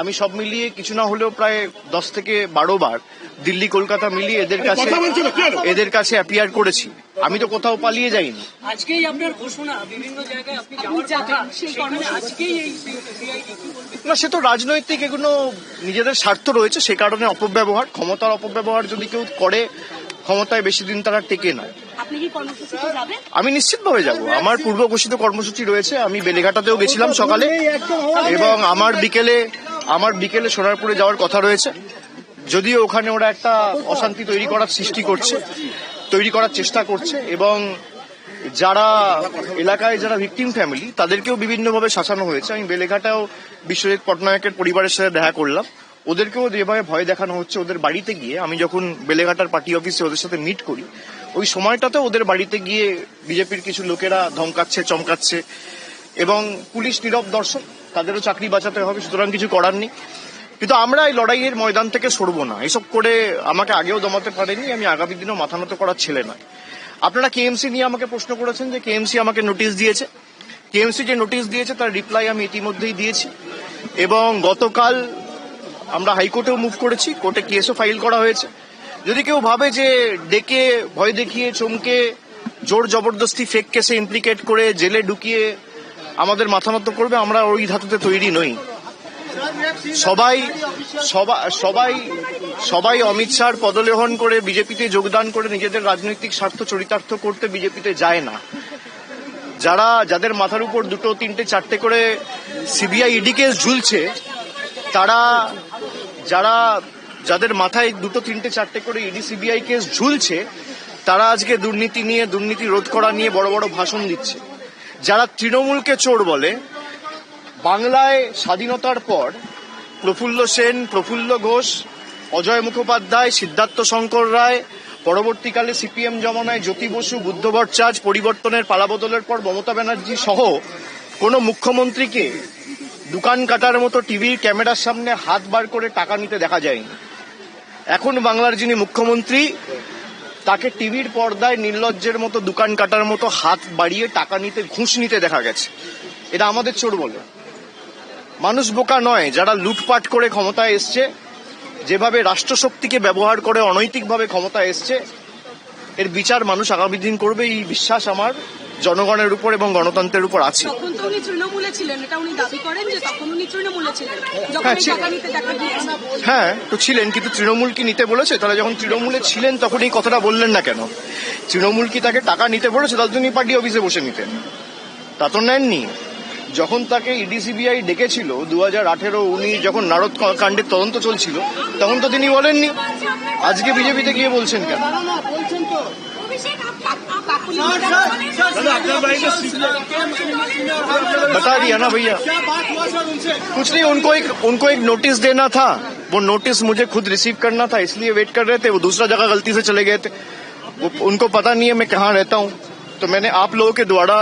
আমি সব মিলিয়ে কিছু না হলেও প্রায় 10 থেকে 12 বার দিল্লি কলকাতা মিলিয়ে এদের কাছে অ্যাপিয়ার করেছি। আমি তো কোথাও পালিয়ে যাইনি। আজকেই আপনার ঘোষণা বিভিন্ন জায়গায় আপনি যাবেন, সেখানে আজকেই এই না, সে তো রাজনৈতিক, এগুলো নিজেদের স্বার্থ রয়েছে, সে কারণে অপব্যবহার, ক্ষমতার অপব্যবহার যদি কেউ করে ক্ষমতায় বেশি দিন তারা টেকে না। আমি নিশ্চিতভাবে যাব। আমার পূর্ব ঘোষিত কর্মসূচি রয়েছে। আমি বেলেঘাটাতেও গেছিলাম সকালে, এবং আমার বিকেলে সোনারপুরে যাওয়ার কথা রয়েছে। যদিও ওখানে ওরা একটা অশান্তি তৈরি করার চেষ্টা করছে, এবং যারা এলাকায় যারা ভিকটিম ফ্যামিলি তাদেরকেও বিভিন্নভাবে শাসানো হয়েছে। আমি বেলেঘাটাও বিশ্বজিৎ পটনায়কের পরিবারের সাথে দেখা করলাম। ওদেরকেও যেভাবে ভয় দেখানো হচ্ছে, ওদের বাড়িতে গিয়ে আমি যখন বেলেঘাটার পার্টি অফিসে ওদের সাথে মিট করি, ওই সময়টাতে ওদের বাড়িতে গিয়ে বিজেপির কিছু লোকেরা ধমকাচ্ছে, চমকাচ্ছে, এবং পুলিশ নীরব দর্শক, তাদেরও চাকরি বাঁচাতে হবে, সুতরাং কিছু করার নেই। কিন্তু আমরা এই লড়াইয়ের ময়দান থেকে সরবো না। এসব করে আমাকে আগেও দমাতে পারেনি, আমি আগামী দিনেও মাথা নত করার ছেলে না। আপনারা কেএমসি নিয়ে আমাকে প্রশ্ন করেছেন যে কেএমসি আমাকে নোটিশ দিয়েছে। কেএমসি যে নোটিশ দিয়েছে তার রিপ্লাই আমি ইতিমধ্যেই দিয়েছি, এবং গতকাল আমরা হাইকোর্টেও মুভ করেছি, কোর্টে কেসও ফাইল করা হয়েছে। যদি কেউ ভাবে যে ডেকে ভয় দেখিয়ে চমকে জোর জবরদস্তি ফেক কেসে ইমপ্লিকেট করে জেলে ঢুকিয়ে আমাদের মাথা নত করবে, আমরা ওই ধাতুতে তৈরি নই। সবাই অমিত শাহর পদলেহন করে বিজেপিতে যোগদান করে নিজেদের রাজনৈতিক স্বার্থ চরিতার্থ করতে বিজেপিতে যায় না। যাদের মাথার উপর 2, 3, 4 করে সিবিআই ইডি কেস ঝুলছে, যাদের মাথায় 2, 3, 4 করে ইডি সিবিআই কেস ঝুলছে, তারা আজকে দুর্নীতি রোধ করা নিয়ে বড় বড় ভাষণ দিচ্ছে। যারা তৃণমূলকে চোর বলে, বাংলায় স্বাধীনতার পর প্রফুল্ল সেন, প্রফুল্ল ঘোষ, অজয় মুখোপাধ্যায়, সিদ্ধার্থ শঙ্কর রায়, পরবর্তীকালে সিপিএম জমানায় জ্যোতি বসু, বুদ্ধ ভট্টাচার্য, পরিবর্তনের পালাবদলের পর মমতা ব্যানার্জি সহ কোন মুখ্যমন্ত্রীকে দোকান কাটার মতো টিভির ক্যামেরার সামনে হাত বার করে টাকা নিতে দেখা যায়নি। এখন বাংলার যিনি মুখ্যমন্ত্রী, তাকে টিভির পর্দায় নির্লজ্জের মতো দোকান কাটার মতো হাত বাড়িয়ে টাকা নিতে, ঘুষ নিতে দেখা গেছে। এটা আমাদের চোর বলে? মানুষ বোকা নয়। যারা লুটপাট করে ক্ষমতায় এসছে, যেভাবে রাষ্ট্রশক্তিকে ব্যবহার করে অনৈতিকভাবে ক্ষমতায় এসছে, এর বিচার মানুষ আগামী দিন করবে, এই বিশ্বাস আমার জনগণের উপর এবং গণতন্ত্রের উপর আছে। হ্যাঁ, তো ছিলেন, কিন্তু তৃণমূল কি নিতে বলেছে? তাহলে যখন তৃণমূলে ছিলেন তখন এই কথাটা বললেন না কেন? তৃণমূল কি তাকে টাকা নিতে বলেছে? তার জন্য পার্টি অফিসে বসে নিতেন, তা তো নেননি। যখন তাকে ইডি সিবিআই ডেকেছিল 2018-19 যখন নারদ কাণ্ডের তদন্ত চলছিল, তখন তো তিনি বলেননি। আজকে বিজেপিতে গিয়ে বলছেন কেন? बता दिया ना भैया, कुछ नहीं। उनको एक नोटिस देना था, वो नोटिस मुझे खुद रिसीव करना था, इसलिए वेट कर रहे थे। वो दूसरा जगह गलती से चले गए थे, उनको पता नहीं है मैं कहाँ रहता हूँ। तो मैंने आप लोगों के द्वारा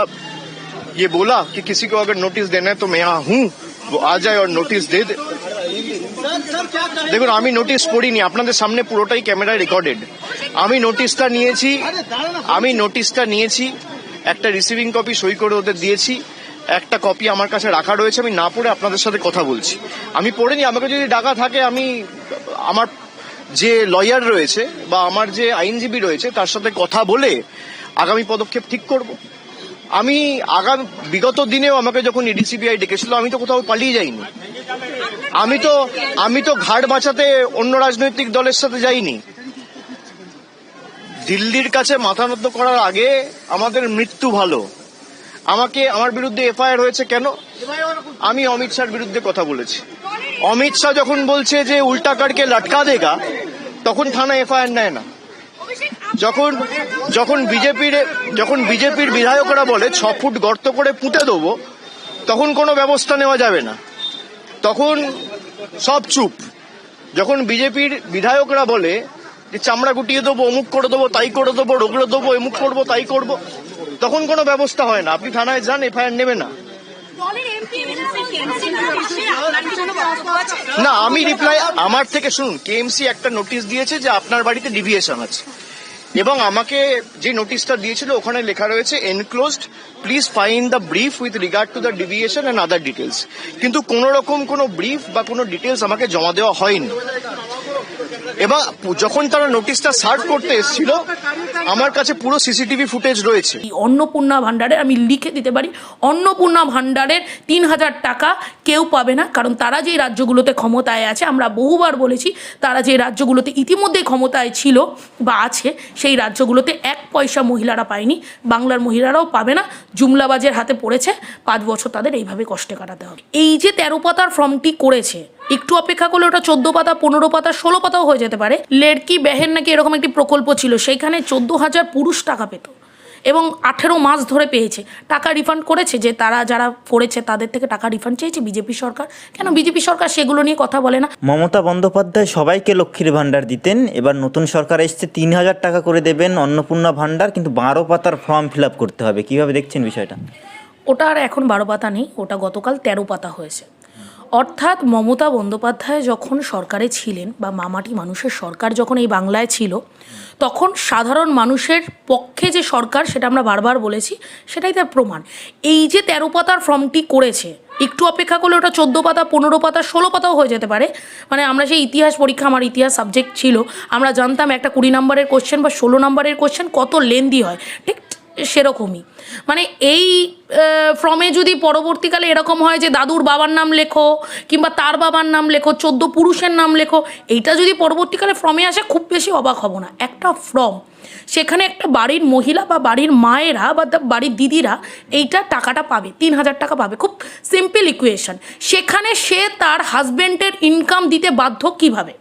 ये बोला कि किसी को अगर नोटिस देना है तो मैं यहाँ हूँ, वो आ जाए और নোটিশ দে। দেখুন, আমি নোটিশ পড়িনি, আপনাদের সামনে পুরোটাই ক্যামেরায় রেকর্ডেড। আমি নোটিশটা নিয়েছি, একটা রিসিভিং কপি সই করে ওদের দিয়েছি, একটা কপি আমার কাছে রাখা রয়েছে। আমি না পড়ে আপনাদের সাথে কথা বলছি। আমি পড়িনি। আমাকে যদি ডাকা থাকে, আমি আমার যে লয়ার রয়েছে বা আমার যে আইনজীবী রয়েছে তার সাথে কথা বলে আগামী পদক্ষেপ ঠিক করব। আমি বিগত দিনেও আমাকে যখন ইডি সিবিআই ডেকেছিল, আমি তো কোথাও পালিয়ে যাইনি। আমি তো ঘাট বাঁচাতে অন্য রাজনৈতিক দলের সাথে যাইনি। দিল্লির কাছে মাথা নত করার আগে আমাদের মৃত্যু ভালো। আমার বিরুদ্ধে এফআইআর হয়েছে কেন? আমি অমিত শাহর বিরুদ্ধে কথা বলেছি। অমিত শাহ যখন বলছে যে উল্টা কাটকে লটকা দেগা, তখন থানা এফআইআর নেয় না। যখন বিজেপির বিধায়করা বলে 6 ফুট গর্ত করে পুঁতে দেবো, তখন কোনো ব্যবস্থা নেওয়া যাবে না, তখন সব চুপ। যখন বিজেপির বিধায়করা বলে যে চামড়া গুটিয়ে দেবো, অমুক করে দেবো, তাই করে দেবো, রোগড়ে দেবো, এমুক করবো, তাই করবো, তখন কোনো ব্যবস্থা হয় না। আপনি থানায় যান, এফআইআর নেবে না। না, আমি রিপ্লাই আমার থেকে শুনুন। কেএমসি একটা নোটিশ দিয়েছে যে আপনার বাড়িতে ডিভিয়েশন আছে। এবং আমাকে যে নোটিশটা দিয়েছিল ওখানে লেখা রয়েছে enclosed, please find the brief with regard to the deviation and other details. কিন্তু কোনো রকম কোনো ব্রিফ বা কোনো ডিটেলস আমাকে জমা দেওয়া হয়নি। এবং যখন তারা নোটিশটা সার্ভ করতে এসেছিল আমার কাছে পুরো সিসিটিভি ফুটেজ রয়েছে। অন্নপূর্ণা ভাণ্ডারের আমি লিখে দিতে পারি, অন্নপূর্ণা ভাণ্ডারের ৩,০০০ টাকা কেউ পাবে না, কারণ তারা যে রাজ্যগুলোতে ক্ষমতায় আছে, আমরা বহুবার বলেছি, তারা যে রাজ্যগুলোতে ইতিমধ্যেই ক্ষমতায় ছিল বা আছে সেই রাজ্যগুলোতে 1 পয়সা মহিলারা পায়নি, বাংলার মহিলারাও পাবে না। জুমলাবাজের হাতে পড়েছে, 5 বছর তাদের এইভাবে কষ্টে কাটাতে হবে। এই যে 13 পাতার ফর্মটি করেছে, একটু অপেক্ষা করলে ওটা 14 পাতা, 15 পাতা, 16 পাতাও হয়ে যেতে পারে। লেড়কি বেহেন নাকি এরকম একটি প্রকল্প ছিল, সেইখানে 14,000 পুরুষ টাকা পেত এবং 18 মাস ধরে পেয়েছে। টাকা রিফান্ড করেছে, যে তারা যারা করেছে তাদের থেকে টাকা রিফান্ড চেয়েছে বিজেপি সরকার। কেন বিজেপি সরকার সেগুলো নিয়ে কথা বলে না? মমতা বন্দ্যোপাধ্যায় সবাইকে লক্ষ্মীর ভাণ্ডার দিতেন, এবার নতুন সরকার এসছে 3,000 টাকা করে দেবেন অন্নপূর্ণা ভাণ্ডার, কিন্তু 12 পাতার ফর্ম ফিল আপ করতে হবে। কিভাবে দেখছেন বিষয়টা? ওটা আর এখন 12 পাতা নেই, ওটা গতকাল 13 পাতা হয়েছে। অর্থাৎ মমতা বন্দ্যোপাধ্যায় যখন সরকারে ছিলেন বা মামাটি মানুষের সরকার যখন এই বাংলায় ছিল, তখন সাধারণ মানুষের পক্ষে যে সরকার, সেটা আমরা বারবার বলেছি, সেটাই তার প্রমাণ। এই যে 13 পাতার ফর্মটি করেছে, একটু অপেক্ষা করলে ওটা 14 পাতা, 15 পাতা, 16 পাতাও হয়ে যেতে পারে। মানে আমরা সেই ইতিহাস পরীক্ষা, আমার ইতিহাস সাবজেক্ট ছিল, আমরা জানতাম একটা 20 নম্বরের কোশ্চেন বা 16 নম্বরের কোশ্চেন কত লেন্দি হয়, ঠিক সেরকমই। মানে এই ফর্মে যদি পরবর্তীকালে এরকম হয় যে দাদুর বাবার নাম লেখো কিংবা তার বাবার নাম লেখো, 14 পুরুষের নাম লেখো, এইটা যদি পরবর্তীকালে ফর্মে আসে খুব বেশি অবাক হব না। একটা ফর্ম, সেখানে একটা বাড়ির মহিলা বা বাড়ির মায়েরা বা বাড়ির দিদিরা এইটা টাকাটা পাবে, 3,000 টাকা পাবে। খুব সিম্পল ইকুয়েশন। সেখানে সে তার হাজব্যান্ডের ইনকাম দিতে বাধ্য কিভাবে?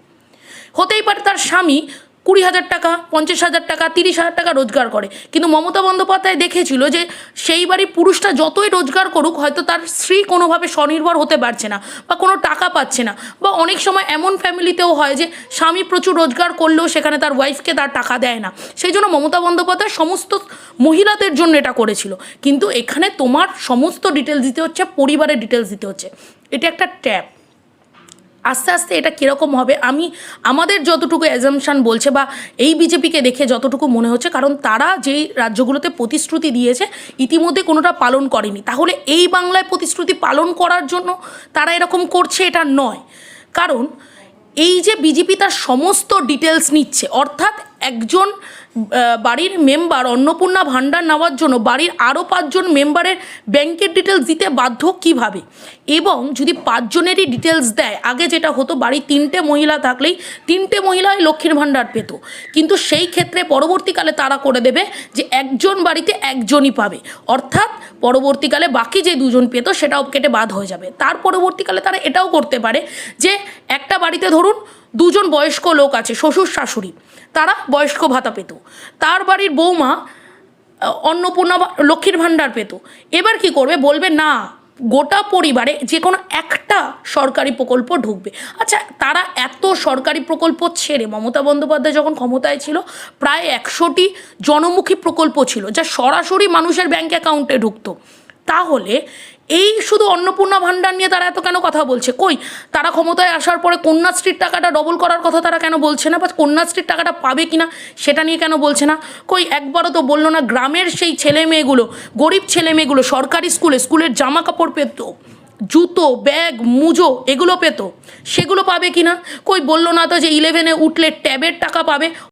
হতেই পারে তার স্বামী 20,000 টাকা, 50,000 টাকা, 30,000 টাকা রোজগার করে, কিন্তু মমতা বন্দ্যোপাধ্যায় দেখেছিল যে সেই বাড়ির পুরুষটা যতই রোজগার করুক, হয়তো তার স্ত্রী কোনোভাবে স্বনির্ভর হতে পারছে না বা কোনো টাকা পাচ্ছে না। বা অনেক সময় এমন ফ্যামিলিতেও হয় যে স্বামী প্রচুর রোজগার করলেও সেখানে তার ওয়াইফকে তার টাকা দেয় না। সেই জন্য মমতা বন্দ্যোপাধ্যায় সমস্ত মহিলাদের জন্য এটা করেছিল। কিন্তু এখানে তোমার সমস্ত ডিটেলস দিতে হচ্ছে, পরিবারের ডিটেলস দিতে হচ্ছে। এটা একটা ট্যাপ। আস্তে আস্তে এটা কীরকম হবে, আমাদের যতটুকু অ্যাজামশান বলছে বা এই বিজেপিকে দেখে যতটুকু মনে হচ্ছে, কারণ তারা যেই রাজ্যগুলোতে প্রতিশ্রুতি দিয়েছে ইতিমধ্যে কোনোটা পালন করেনি, তাহলে এই বাংলায় প্রতিশ্রুতি পালন করার জন্য তারা এরকম করছে এটা নয়। কারণ এই যে বিজেপি তার সমস্ত ডিটেলস নিচ্ছে, অর্থাৎ একজন বাড়ির মেম্বার অন্নপূর্ণা ভাণ্ডার নেওয়ার জন্য বাড়ির আরও 5 জন মেম্বারের ব্যাংকের ডিটেলস দিতে বাধ্য কিভাবে, এবং যদি 5 জনেরই ডিটেলস দেয়, আগে যেটা হতো বাড়ির 3টে মহিলা থাকলেই 3টে মহিলাই লক্ষ্মীর ভাণ্ডার পেত, কিন্তু সেই ক্ষেত্রে পরবর্তীকালে তারা করে দেবে যে একজন বাড়িতে একজনই পাবে, অর্থাৎ পরবর্তীকালে বাকি যে 2 জন পেত সেটাও কেটে বাদ হয়ে যাবে। তার পরবর্তীকালে তারা এটাও করতে পারে যে একটা বাড়িতে ধরুন 2 জন বয়স্ক লোক আছে, শ্বশুর শাশুড়ি, তারা বয়স্ক ভাতা পেত, তার বাড়ির বৌমা অন্নপূর্ণা লক্ষ্মীর ভাণ্ডার পেত। এবার কি করবে, বলবে না গোটা পরিবারে যে কোনো একটা সরকারি প্রকল্প ঢুকবে। আচ্ছা, তারা এত সরকারি প্রকল্প ছেড়ে, মমতা বন্দ্যোপাধ্যায় যখন ক্ষমতায় ছিল প্রায় 100টি জনমুখী প্রকল্প ছিল যা সরাসরি মানুষের ব্যাংক অ্যাকাউন্টে ঢুকতো। তাহলে এই শুধু অন্নপূর্ণা ভাণ্ডার নিয়ে তারা এত কেন কথা বলছে? কই তারা ক্ষমতায় আসার পরে কন্যাশ্রীর টাকাটা ডবল করার কথা তারা কেন বলছে না, বা কন্যাশ্রীর টাকাটা পাবে কিনা সেটা নিয়ে কেন বলছে না? কই একবারও তো বললো না গ্রামের সেই ছেলে মেয়েগুলো, গরিব ছেলে মেয়েগুলো সরকারি স্কুলের জামা কাপড় পেত, জুতো, ব্যাগ, মুজো এগুলো পেত, সেগুলো পাবে কিনা? কই বললো না তো যে 11-এ উঠলে ট্যাবের টাকা পাবে।